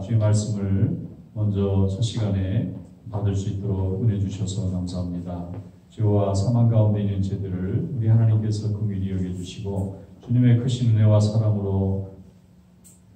주의 말씀을 먼저 첫 시간에 받을 수 있도록 은혜 주셔서 감사합니다. 죄와 사망 가운데 있는 죄들을 우리 하나님께서 긍휼히 여겨주시고 주님의 크신 은혜와 사랑으로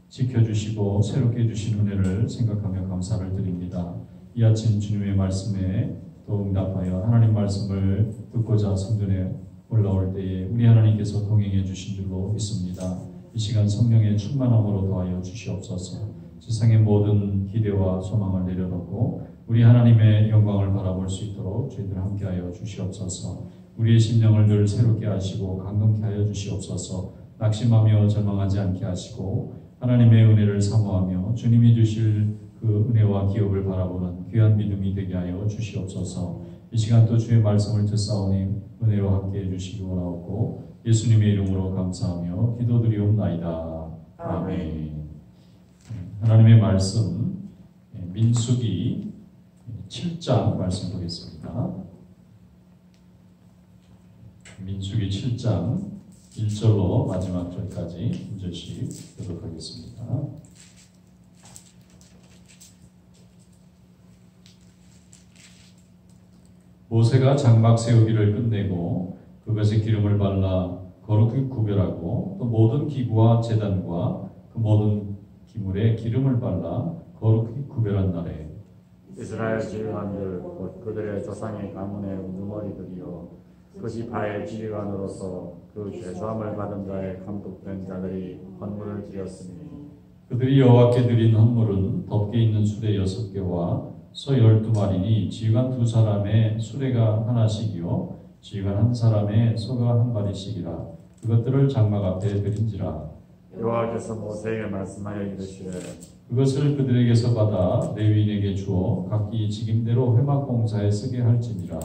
지켜주시고 새롭게 해주신 은혜를 생각하며 감사를 드립니다. 이 아침 주님의 말씀에 또 응답하여 하나님 말씀을 듣고자 성전에 올라올 때에 우리 하나님께서 동행해 주신 줄로 믿습니다. 이 시간 성령의 충만함으로 더하여 주시옵소서. 세상의 모든 기대와 소망을 내려놓고 우리 하나님의 영광을 바라볼 수 있도록 저희들 함께하여 주시옵소서. 우리의 심령을 늘 새롭게 하시고 감동케 하여 주시옵소서. 낙심하며 절망하지 않게 하시고 하나님의 은혜를 사모하며 주님이 주실 그 은혜와 기업을 바라보는 귀한 믿음이 되게 하여 주시옵소서. 이 시간 또 주의 말씀을 듣사오니 은혜와 함께해 주시기 원하옵고 예수님의 이름으로 감사하며 기도드리옵나이다. 아멘. 하나님의 말씀 민수기 7장 말씀 보겠습니다. 민수기 7장 1절로 마지막 절까지 한 절씩 보도록 하겠습니다. 모세가 장막 세우기를 끝내고 그것에 기름을 발라 거룩히 구별하고 또 모든 기구와 제단과 그 모든 기물에 기름을 발라 거룩히 구별한 날에 이스라엘 지휘관들 곧 그들의 조상의 가문의 우두머리들이요 그 지파의 지휘관으로서 그 죄수함을 받은 자의 감독된 자들이 헌물을 드렸으니 그들이 여호와께 드린 헌물은 덮개 있는 수레 6개와 소 12마리니 지휘관 2사람의 수레가 하나씩이요 지휘관 1사람의 소가 1마리씩이라 그것들을 장막 앞에 드린지라. 여호와께서 모세에게 말씀하여 이르시되 그것을 그들에게서 받아 레위인에게 주어 각기 직임대로 회막 공사에 쓰게 할지니라.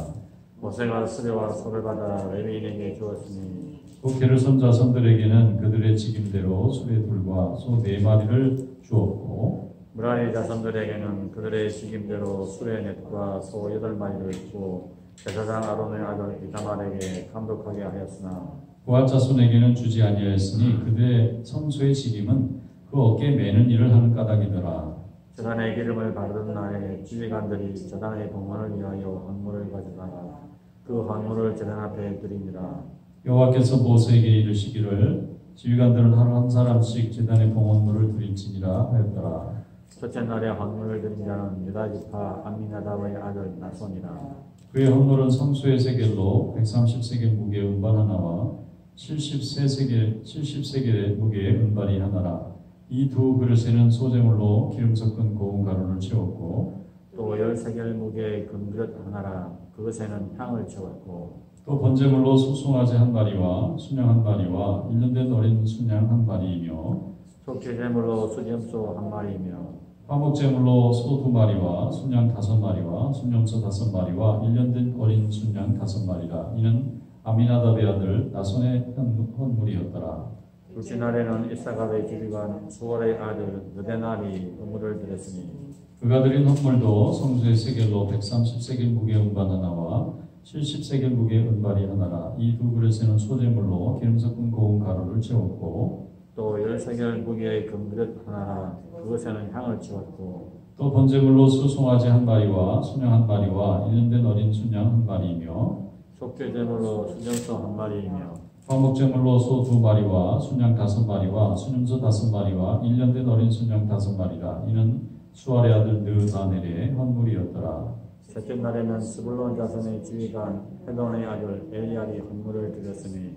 모세가 수레와 소를 받아 레위인에게 주었으니 또 게르손 자손들에게는 그들의 직임대로 수레 둘과 소 4마리를 주었고 므라리 자손들에게는 그들의 직임대로 수레 넷과 소 8마리를 주고 제사장 아론의 아들 이타말에게 감독하게 하였으나 고앗 자손에게는 주지 아니하였으니 그들의 성소의 직임은 그 어깨에 매는 일을 하는 까닭이더라. 제단의 기름을 바르던 날에 지휘관들이 제단의 봉헌을 위하여 헌물을 가져다가 그 헌물을 제단 앞에 드리니라. 여호와께서 모세에게 이르시기를 지휘관들은 하루 한 사람씩 제단의 봉헌물을 드릴지니라 하였더라. 첫째 날에 헌물을 드린 자는 유다 지파 암미나답의 아들 나손이라. 그의 헌물은 성소의 세겔로 130세겔 무게의 은반 하나와 70세겔의 무게의 은반이 하나라. 이 두 그릇에는 소재물로 기름 섞은 고운 가루를 채웠고 또 10세겔 무게의 금그릇 하나라. 그것에는 향을 채웠고 또 번제물로 소송아지 1마리와 순양 1마리와 1년 된 어린 순양 1마리이며 속죄제물로 수염소 1마리이며 화목제물로 소 2마리와 순양 5마리와 순염소 5마리와 1년 된 어린 순양 5마리라. 이는 아미나답의 아들 나손의 헌물이었더라. 둘째 날에는 이사갑의 지휘관 수월의 아들 느데날이 헌물을 드렸으니 그가 드린 헌물도 성소의 세겔로 130세겔 무게 은반 하나와 70세겔 무게의 은발이 하나라. 이 두 그릇에는 소재물로 기름 섞은 고운 가루를 채웠고 또 10세겔 무게의 금그릇 하나라. 그것에는 향을 채웠고 또 번제물로 수송아지 한 마리와 순양 한 마리와 1년 된 어린 순양 한 마리이며 속죄제물로 수정소 한 마리이며 화목제물로 소 2마리와 순양 5마리와 수염소 5마리와 1년 된 어린 순양 5마리라. 이는 수알의 아들 느다넬의 헌물이었더라. 셋째 날에는 스불론 자손의 지휘관 헤돈의 아들 엘리압이 헌물을 드렸으니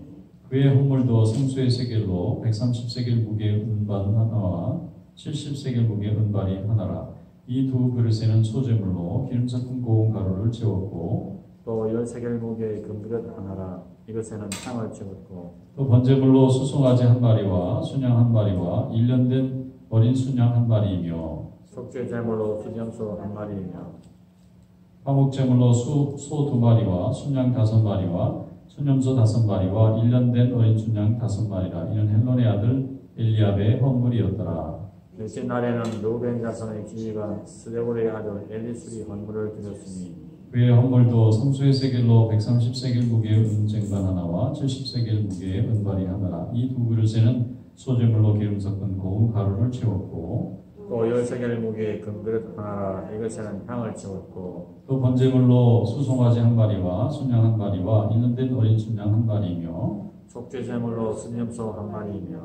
그의 헌물도 성수의 세겔로 130세겔 무게의 은반 하나와 70세겔 무게의 은발이 하나라. 이 두 그릇에는 소재물로 기름 섞은 고운 가루를 채웠고 또 10세겔 무게의 금그릇 하나라. 이것에는 향을 채웠고 또 번제물로 수송아지 한 마리와 순양 한 마리와 1년 된 어린 순양 한 마리이며 속죄제물로 수정소 한 마리이며 화목제물로 소 2마리와 순양 5마리와 수염소 5마리와 1년 된 어린 순양 5마리라. 이는 헬론의 아들 엘리압의 헌물이었더라. 넷째 날에는 루벤 자손의 지휘관 스데골의 아들 엘리술이 헌물을 드렸으니 그의 헌물도 성수의 세겔로 130세겔 무게의 은쟁반 하나와 70세겔 무게의 은발이 하나라. 이 두 그릇에는 소재물로 기름 섞은 고운 가루를 채웠고 또 10세겔 무게의 금그릇 하나라. 이것에는 향을 채웠고 또 번제물로 수송아지 한 마리와 순양 한 마리와 1년 된 어린 순양 한 마리이며 속죄제물로 수념소 한 마리이며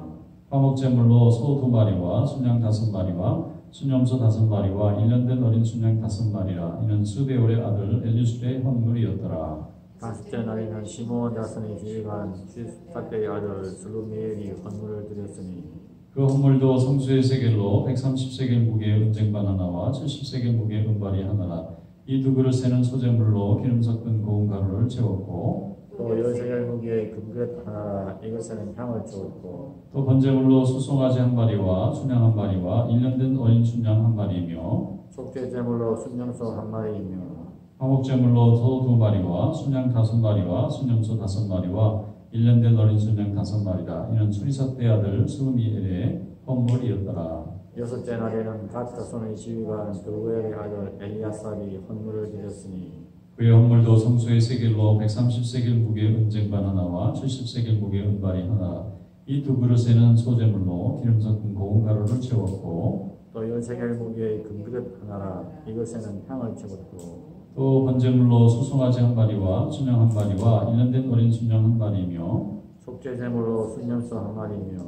화목제물로 소 2마리와 순양 5마리와 수염소 5마리와 1년 된 어린 순양 5마리라. 이는 스베올의 아들 엘리술의 헌물이었더라. 다섯째 날에는 시므온 자손의 지휘관 시스타의 아들 슬루미엘이 헌물을 드렸으니 그 헌물도 성수의 세겔로 130세겔 무게의 은쟁반 하나와 70세겔 무게의 은발이 하나라. 이 두 그릇에는 소재물로 기름 섞은 고운 가루를 채웠고 또 10세겔 무게의 금그릇 하나라. 이것에는 향을 채웠고 또 번제물로 수송아지 한 마리와 순양 한 마리와 1년 된 어린 순양 한 마리이며 속죄제물로 순념소 한 마리이며 화목제물로 소 2마리와 순양 5마리와 수염소 5마리와 1년 된 어린 순양 5마리라. 이는 수리사의 아들 스미엘의 헌물이었더라. 여섯째 날에는 갓 자손의 지휘관 드우엘의 아들 엘리아삽이 헌물을 드렸으니 그의 헌물도 성수의 세겔로 130세겔 무게의 은쟁반 하나와 70세겔 무게의 은발이 하나라. 이 두 그릇에는 소재물로 기름 섞은 고운 가루를 채웠고 또 10세겔 무게의 금그릇 하나라. 이것에는 향을 채웠고 또 번제물로 수송아지 한 마리와 순양 한 마리와 1년 된 어린 순양 한 마리이며 속죄제물로 순념소 한 마리이며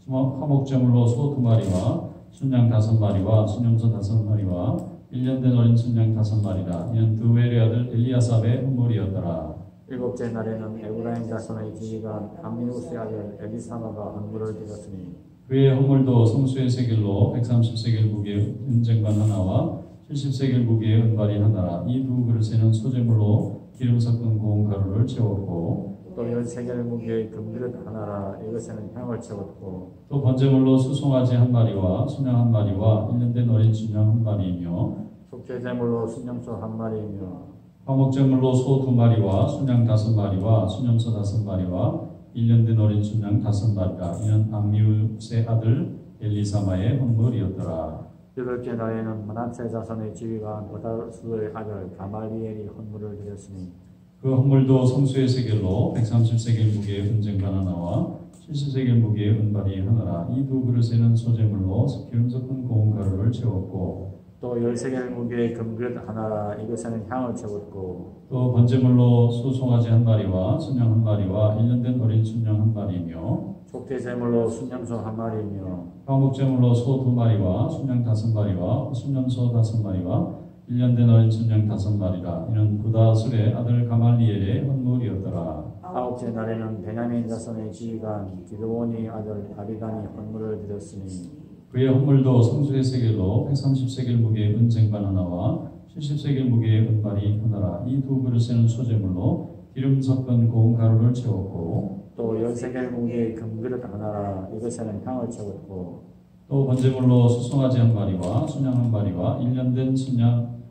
화목제물로 소 2마리와 순양 5마리와 수염소 5마리와 1년 된 어린 순양 5마리라. 이는 드웰의 아들 엘리아삽의 헌물이었더라. 일곱째 날에는 에브라임 자손의 지휘관 암미우스의 아들 엘리사마가 헌물을 드렸으니 그의 헌물도 성수의 세겔로 130세겔 무게의 은쟁반 하나와 70세겔 무게의 은발이 하나라. 이 두 그릇에는 소재물로 기름 섞은 고운 가루를 채웠고 또 10세겔 무게의 금그릇 하나라. 이것에는 향을 채웠고 또 번제물로 수송아지 한 마리와 순양 한 마리와 1년 된 어린 순양 한 마리이며 속죄제물로 순념소 한 마리이며 화목제물로 소 2마리와 순양 5마리와 수염소 5마리와 1년 된 어린 순양 5마리라. 이는 암미우스의 아들 엘리사마의 헌물이었더라. 여덟째 날에는 므낫세 자손의 지휘관 오다수의 아들 가말리엘이 헌물을 드렸으니 그 헌물도 성수의 세겔로 130세겔 무게의 은쟁반 하나와 70세겔 무게의 은발이 하나라. 이 두 그릇에는 소재물로 기름 섞은 고운 가루를 채웠고 또 10세겔 무게의 금그릇 하나라. 이것에는 향을 채웠고 또 번제물로 수송아지 한 마리와 순양 한 마리와 1년 된 어린 순양 한 마리이며 속죄제물로 순념소 한 마리이며 화목제물로 소 2마리와 순양 5마리와 수염소 5마리와 1년 된 어린 순양 5마리라. 이는 부다술의 아들 가말리엘의 헌물이었더라. 아홉째 날에는 베냐민 자손의 지휘관 기드온의 아들 아비단이 헌물을 드렸으니 그의 헌물도 성수의 세겔로 130세겔 무게의 은쟁반 하나와 70세겔 무게의 은발이 하나라. 이 두 그릇에는 소재물로 기름 섞은 고운 가루를 채웠고 또 10세겔 무게의 금그릇 하나라. 이것에는 향을 채웠고 또 번제물로 수송아지 한 마리와 순양 한 마리와 1년 된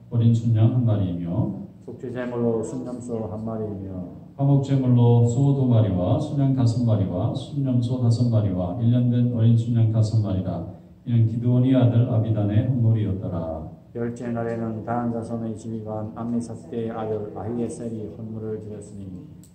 어린 순양 한 마리이며 속죄제물로 순념소 한 마리이며 화목제물로 소 2마리와 순양 5마리와 수염소 5마리와 1년 된 어린 순양 5마리라. 이는 기드온의 아들 아비단의 헌물이었더라. 열째 날에는 다한 자손의 지휘관 암미사대의 아들 아히에셀이 헌물을 드렸으니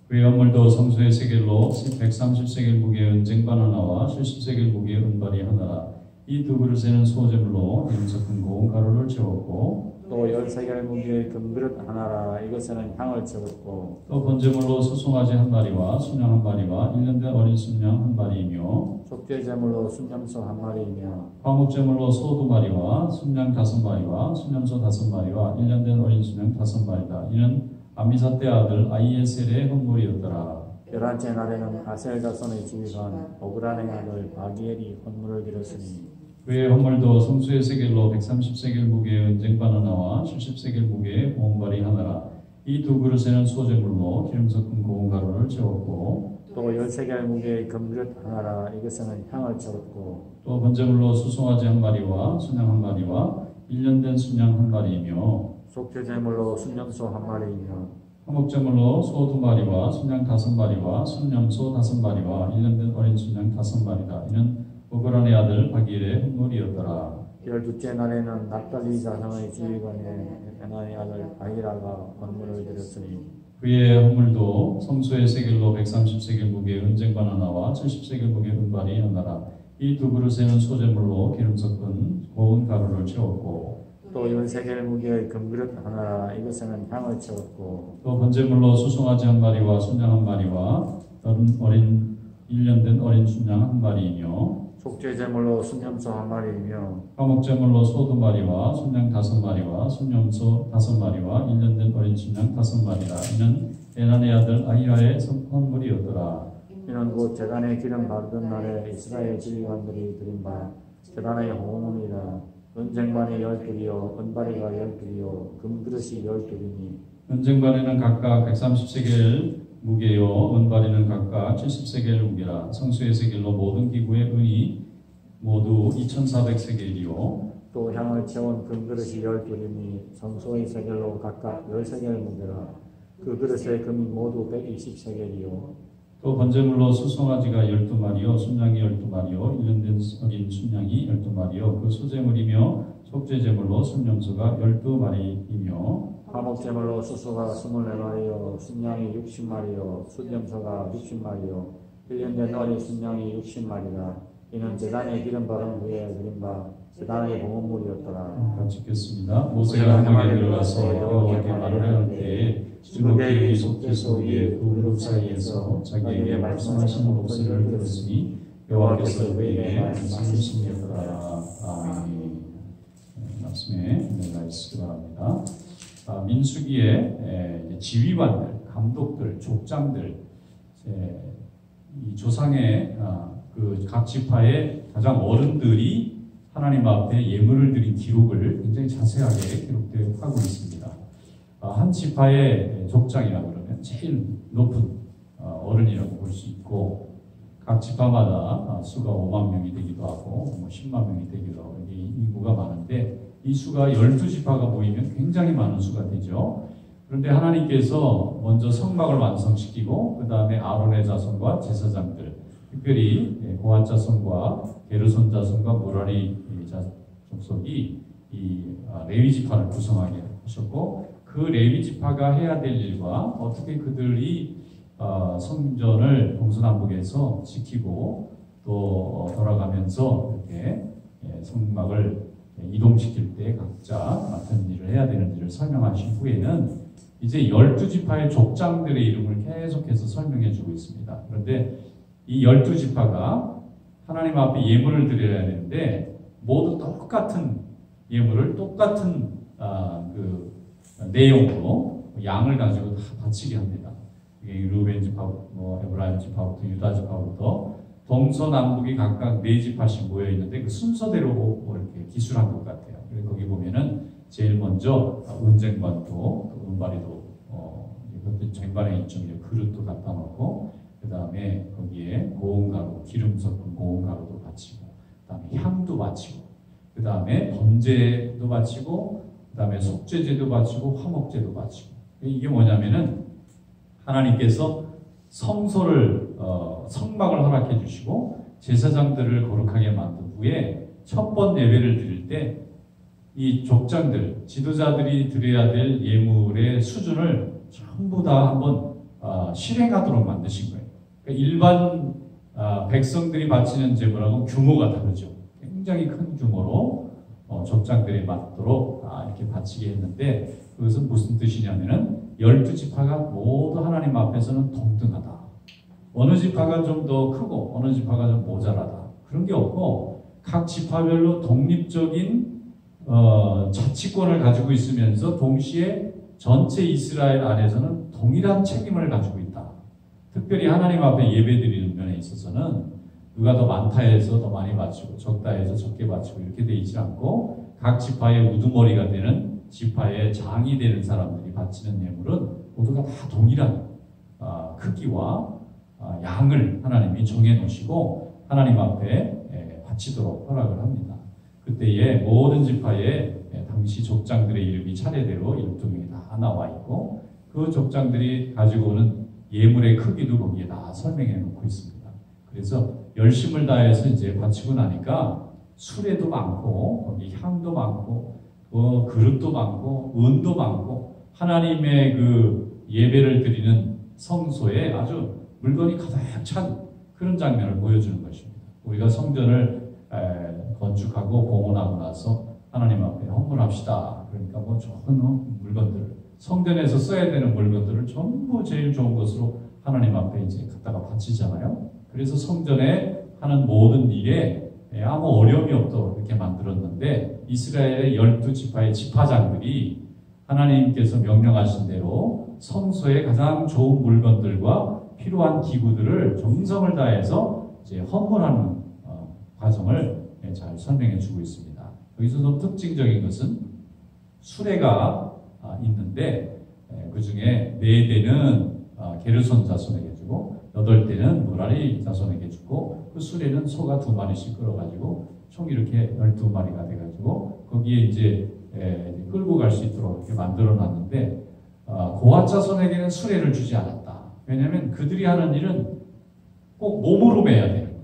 그의 헌물도 성소의 세겔로 130세겔 무게의 은쟁반 하나와 70세겔 무게의 은발이 하나라. 이 두 그릇에는 소제물로 기름 섞은 고운 가루를 채웠고 또 10세겔 무게의 금그릇 하나라. 이것에는 향을 채웠고 또 번제물로 소송아지 한 마리와 순양 한 마리와 1년 된 어린 순양 한 마리이며 속죄제물로 순염소 한 마리이며 화목제물로 소 2마리와 순양 5마리와 순염소 5마리와 1년 된 어린 순양 5마리다. 이는 암미사대 아들 아히에셀의 헌물이었더라. 11째 날에는 아셀 자손의 지휘관 오그란의 아들 바기엘이 헌물을 드렸으니 그의 헌물도 성수의 세겔로 130세겔 무게의 은쟁반 하나와 70세겔 무게의 온발이 하나라. 이 두 그릇에는 소제물로 기름 섞은 고운 가루를 채웠고 또 10세겔 무게의 금그릇 하나라. 이것에는 향을 채웠고 또 번제물로 수송아지 한 마리와 순양 한 마리와 1년 된 순양 한 마리이며 속죄제물로 순염소 한 마리이며 화목제물로 소 2마리와 순양 5마리와 순염소 5마리와 1년 된 어린 순양 5마리다. 이는 오그란의 아들 바기엘의 헌물이었더라. 12째 날에는 납달리 자손의 지휘관의 에나의 아들 아히라가 헌물을 드렸으니 그의 헌물도 성소의 세겔로 130세겔 무게의 은쟁반 하나와 70세겔 무게의 은발이 하나라. 이 두 그릇에는 소제물로 기름 섞은 고운 가루를 채웠고 또 10세겔 무게의 금그릇 하나라. 이것에는 향을 채웠고 또 번제물로 수송아지 한 마리와 순양 한 마리와 어린 1년 된 어린 순양 한 마리이며 속죄제물로 순염소 한 마리이며 화목제물로 소 2마리와 순양 5마리와 순염소 5마리와 1년 된 어린 순양 5마리라. 이는 에난의 아들 아히라의 헌물이었더라. 이는 곧 제단에 기름 바르던 날에 이스라엘 지휘관들이 드린 바 제단의 호물이라. 은쟁반이 12이요 은바리가 12이요 금그릇이 12이니 은쟁반에는 각각 130세겔 무게요 은바리는 각각 70세겔 무게라. 성수의 세겔로 모든 기구의 은이 모두 2400세겔이요 또 향을 채운 금그릇이 12이니 성소의 세겔로 각각 10세겔 무게라. 그 그릇의 금이 모두 120세겔이요 또 번제물로 수송아지가 12마리요 순양이 12마리요 1년 된 어린 순양이 12마리요 그 수제물이며 속죄제물로 순염소가 12마리이며 화목제물로 수수가 24마리요 순양이 60마리요 순염소가 60마리요 1년 된 어린 순양이 60마리라. 이는 제단에 기름 바른 후에 드린 바 제단의 봉헌물이었더라. 같이 읽겠습니다. 모세가 함에게 들어가서 여호와께 말을 할 때에 주먹의 속죄소 위에 두 그룹 사이에서 자기에게 말씀하시는 목소리를 들었으니 여호와께서 그에게 말씀하시니라. 아멘. 말씀에 은혜가 있으기 바랍니다. 민수기의 지휘관들, 감독들, 족장들, 이 조상의 그 각 지파의 가장 어른들이 하나님 앞에 예물을 드린 기록을 굉장히 자세하게 기록되고 있습니다. 한 지파의 족장이라 그러면 제일 높은 어른이라고 볼 수 있고 각 지파마다 수가 5만 명이 되기도 하고 10만 명이 되기도 하고 인구가 많은데 이 수가 12지파가 모이면 굉장히 많은 수가 되죠. 그런데 하나님께서 먼저 성막을 완성시키고 그 다음에 아론의 자손과 제사장들 특별히 고핫 자손과 게르손 자손과 무라리 족속이 이 레위 지파를 구성하게 하셨고 그 레위 지파가 해야 될 일과 어떻게 그들이 성전을 동서남북에서 지키고 또 돌아가면서 이렇게 성막을 이동시킬 때 각자 맡은 일을 해야 되는 일을 설명하신 후에는 이제 12지파의 족장들의 이름을 계속해서 설명해 주고 있습니다. 그런데 이 12지파가 하나님 앞에 예물을 드려야 되는데 모두 똑같은 예물을 똑같은 그 내용으로 양을 가지고 다 바치게 합니다. 루벤 지파부터 에브라임 지파부터 유다 지파부터 동서남북이 각각 4지파씩 모여 있는데 그 순서대로 이렇게 기술한 것 같아요. 그래서 거기 보면은 제일 먼저 은쟁반도 은발이도 그것도 쟁반에 있죠. 그릇도 갖다 놓고 그 다음에 거기에 고운 가루, 기름 섞은 고운 가루도 바치고 그 다음에 향도 바치고 그 다음에 번제도 바치고 그 다음에 속죄제도 바치고 화목제도 바치고 이게 뭐냐면은 하나님께서 성소를 성막을 허락해 주시고 제사장들을 거룩하게 만든 후에 첫 번 예배를 드릴 때 이 족장들, 지도자들이 드려야 될 예물의 수준을 전부 다 한번 실행하도록 만드신 거예요. 그러니까 일반 백성들이 바치는 제물하고 규모가 다르죠. 굉장히 큰 규모로 족장들이 맞도록 이렇게 바치게 했는데, 그것은 무슨 뜻이냐면은 12지파가 모두 하나님 앞에서는 동등하다. 어느 지파가 좀 더 크고 어느 지파가 좀 모자라다. 그런 게 없고 각 지파별로 독립적인 자치권을 가지고 있으면서 동시에 전체 이스라엘 안에서는 동일한 책임을 가지고 있다. 특별히 하나님 앞에 예배드리는 면에 있어서는 누가 더 많다 해서 더 많이 바치고 적다 해서 적게 바치고 이렇게 돼 있지 않고, 각 지파의 우두머리가 되는 지파의 장이 되는 사람들이 바치는 예물은 모두가 다 동일한 크기와 양을 하나님이 정해 놓으시고 하나님 앞에 바치도록 허락을 합니다. 그때에 모든 지파에 당시 족장들의 이름이 차례대로 12명이 다 나와 있고, 그 족장들이 가지고 오는 예물의 크기도 거기에 다 설명해 놓고 있습니다. 그래서 열심을 다해서 이제 바치고 나니까 수레도 많고 거기 향도 많고 그릇도 많고 은도 많고 하나님의 그 예배를 드리는 성소에 아주 물건이 가득 찬 그런 장면을 보여주는 것입니다. 우리가 성전을 건축하고 봉헌하고 나서 하나님 앞에 헌물합시다. 그러니까 뭐 좋은 물건들, 성전에서 써야 되는 물건들을 전부 제일 좋은 것으로 하나님 앞에 이제 갖다가 바치잖아요. 그래서 성전에 하는 모든 일에 아무 어려움이 없도록 이렇게 만들었는데, 이스라엘의 12지파의 지파장들이 하나님께서 명령하신 대로 성소에 가장 좋은 물건들과 필요한 기구들을 정성을 다해서 이제 헌물하는 과정을 잘 설명해 주고 있습니다. 여기서 좀 특징적인 것은 수레가 있는데, 그 중에 4대는 게르손 자손에게 주고 8대는 무라리 자손에게 주고, 그 수레는 소가 2마리씩 끌어가지고 총 이렇게 12마리가 돼가지고 거기에 이제 끌고 갈 수 있도록 이렇게 만들어 놨는데, 고핫 자손에게는 수레를 주지 않았다. 왜냐하면 그들이 하는 일은 꼭 몸으로 매야 되는 거예요.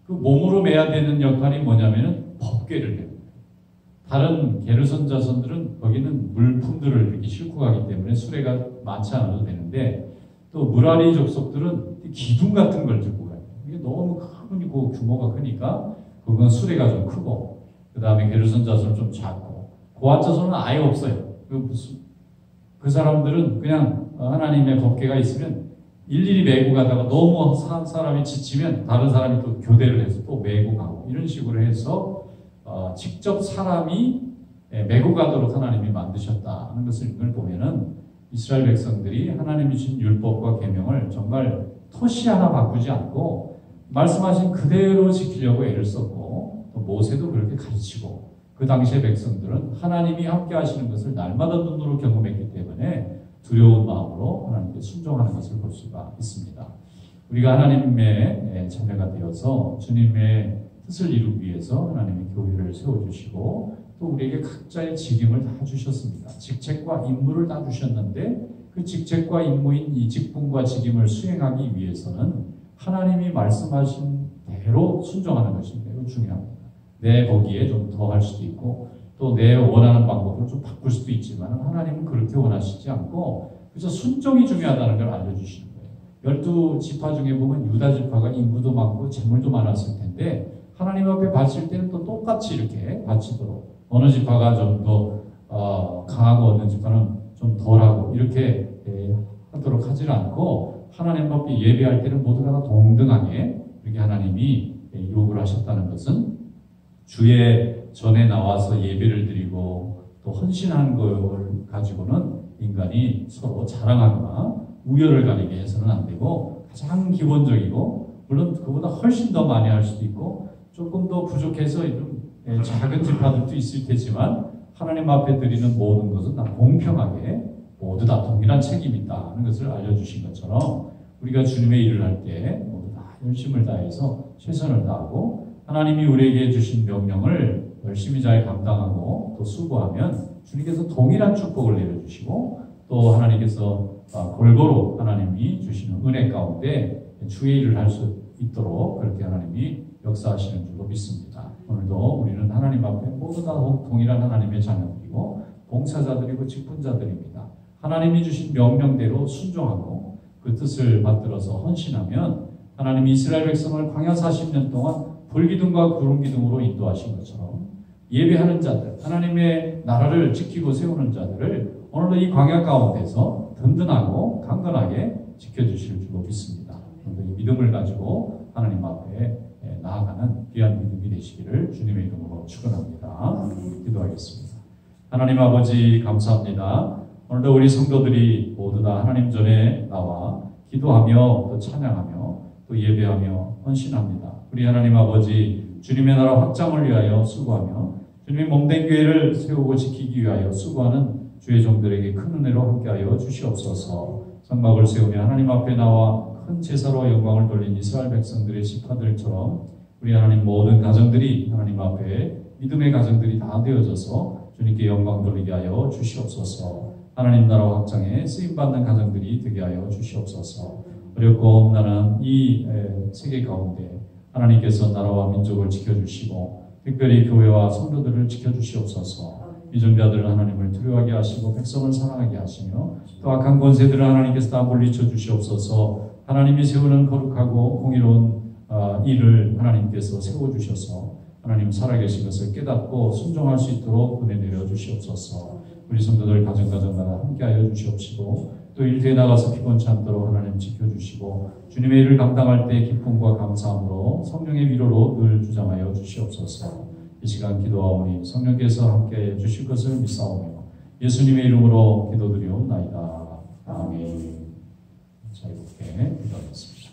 그 몸으로 매야 되는 역할이 뭐냐면은 법궤를 매는 거예요. 다른 게르손 자손들은 거기는 물품들을 이렇게 싣고 가기 때문에 수레가 많지 않아도 되는데, 또 무라리 족속들은 기둥 같은 걸 들고 가요. 이게 너무 크고 규모가 크니까 그건 수레가 좀 크고, 그 다음에 게르손 자손은 좀 작고, 고핫 자손은 아예 없어요. 그 사람들은 그냥 하나님의 법궤가 있으면 일일이 메고 가다가 너무 한 사람이 지치면 다른 사람이 또 교대를 해서 또 메고 가고, 이런 식으로 해서 직접 사람이 메고 가도록 하나님이 만드셨다는 것을 이걸 보면은 이스라엘 백성들이 하나님이 주신 율법과 계명을 정말 토시 하나 바꾸지 않고 말씀하신 그대로 지키려고 애를 썼고, 또 모세도 그렇게 가르치고, 그 당시의 백성들은 하나님이 함께 하시는 것을 날마다 눈으로 경험했기 때문에 두려운 마음으로 하나님께 순종하는 것을 볼 수가 있습니다. 우리가 하나님의 자녀가 되어서 주님의 뜻을 이루기 위해서 하나님의 교회를 세워주시고, 또 우리에게 각자의 직임을 다 주셨습니다. 직책과 임무를 다 주셨는데, 그 직책과 임무인 이 직분과 직임을 수행하기 위해서는 하나님이 말씀하신 대로 순종하는 것이 매우 중요합니다. 내 보기에 좀 더 할 수도 있고, 또 내 원하는 방법으로 좀 바꿀 수도 있지만 하나님은 그렇게 원하시지 않고 그래서 순종이 중요하다는 걸 알려주시는 거예요. 12지파 중에 보면 유다 지파가 인구도 많고 재물도 많았을 텐데, 하나님 앞에 바칠 때는 또 똑같이 이렇게 바치도록, 어느 지파가 좀 더 강하고 어느 지파는 좀 덜하고 이렇게 하도록 하지 않고, 하나님 앞에 예배할 때는 모두가 다 동등하게 이렇게 하나님이 요구를 하셨다는 것은, 주의 전에 나와서 예배를 드리고 또 헌신한 걸 가지고는 인간이 서로 자랑하거나 우열을 가리게 해서는 안 되고, 가장 기본적이고, 물론 그보다 훨씬 더 많이 할 수도 있고 조금 더 부족해서 좀 작은 지파들도 있을 테지만, 하나님 앞에 드리는 모든 것은 다 공평하게 모두 다 동일한 책임이 있다는 것을 알려주신 것처럼, 우리가 주님의 일을 할 때 모두 다 열심을 다해서 최선을 다하고 하나님이 우리에게 주신 명령을 열심히 잘 감당하고 또 수고하면 주님께서 동일한 축복을 내려주시고, 또 하나님께서 골고루 하나님이 주시는 은혜 가운데 주의 일을 할 수 있도록 그렇게 하나님이 역사하시는 줄로 믿습니다. 오늘도 우리는 하나님 앞에 모두 다 동일한 하나님의 자녀들이고 봉사자들이고 직분자들입니다. 하나님이 주신 명령대로 순종하고 그 뜻을 받들어서 헌신하면 하나님이 이스라엘 백성을 광야 40년 동안 불기둥과 구름기둥으로 인도하신 것처럼 예배하는 자들, 하나님의 나라를 지키고 세우는 자들을 오늘도 이 광야 가운데서 든든하고 강건하게 지켜주실 줄로 믿습니다. 오늘도 이 믿음을 가지고 하나님 앞에 나아가는 귀한 믿음이 되시기를 주님의 이름으로 축원합니다. 기도하겠습니다. 하나님 아버지 감사합니다. 오늘도 우리 성도들이 모두 다 하나님 전에 나와 기도하며 또 찬양하며 또 예배하며 헌신합니다. 우리 하나님 아버지 주님의 나라 확장을 위하여 수고하며 주님의 몸된 교회를 세우고 지키기 위하여 수고하는 주의 종들에게 큰 은혜로 함께하여 주시옵소서. 성막을 세우며 하나님 앞에 나와 큰 제사로 영광을 돌린 이스라엘 백성들의 지파들처럼 우리 하나님 모든 가정들이 하나님 앞에 믿음의 가정들이 다 되어져서 주님께 영광 돌리게 하여 주시옵소서. 하나님 나라 확장에 쓰임받는 가정들이 되게 하여 주시옵소서. 어렵고 험난한 이 세계 가운데 하나님께서 나라와 민족을 지켜주시고 특별히 교회와 성도들을 지켜주시옵소서. 위선자들은 하나님을 두려워하게 하시고 백성을 사랑하게 하시며 또 악한 권세들을 하나님께서 다 물리쳐 주시옵소서. 하나님이 세우는 거룩하고 공의로운 일을 하나님께서 세워주셔서 하나님 살아계신 것을 깨닫고 순종할 수 있도록 은혜 내려 주시옵소서. 우리 성도들 가정마다 함께하여 주시옵시고 또 일터에 나가서 피곤치 않도록 하나님 지켜주시고 주님의 일을 감당할 때 기쁨과 감사함으로 성령의 위로로 늘 주장하여 주시옵소서. 이 시간 기도하오니 성령께서 함께해 주실 것을 믿사오며 예수님의 이름으로 기도드리옵나이다. 아멘. 자, 이렇게 기도하겠습니다.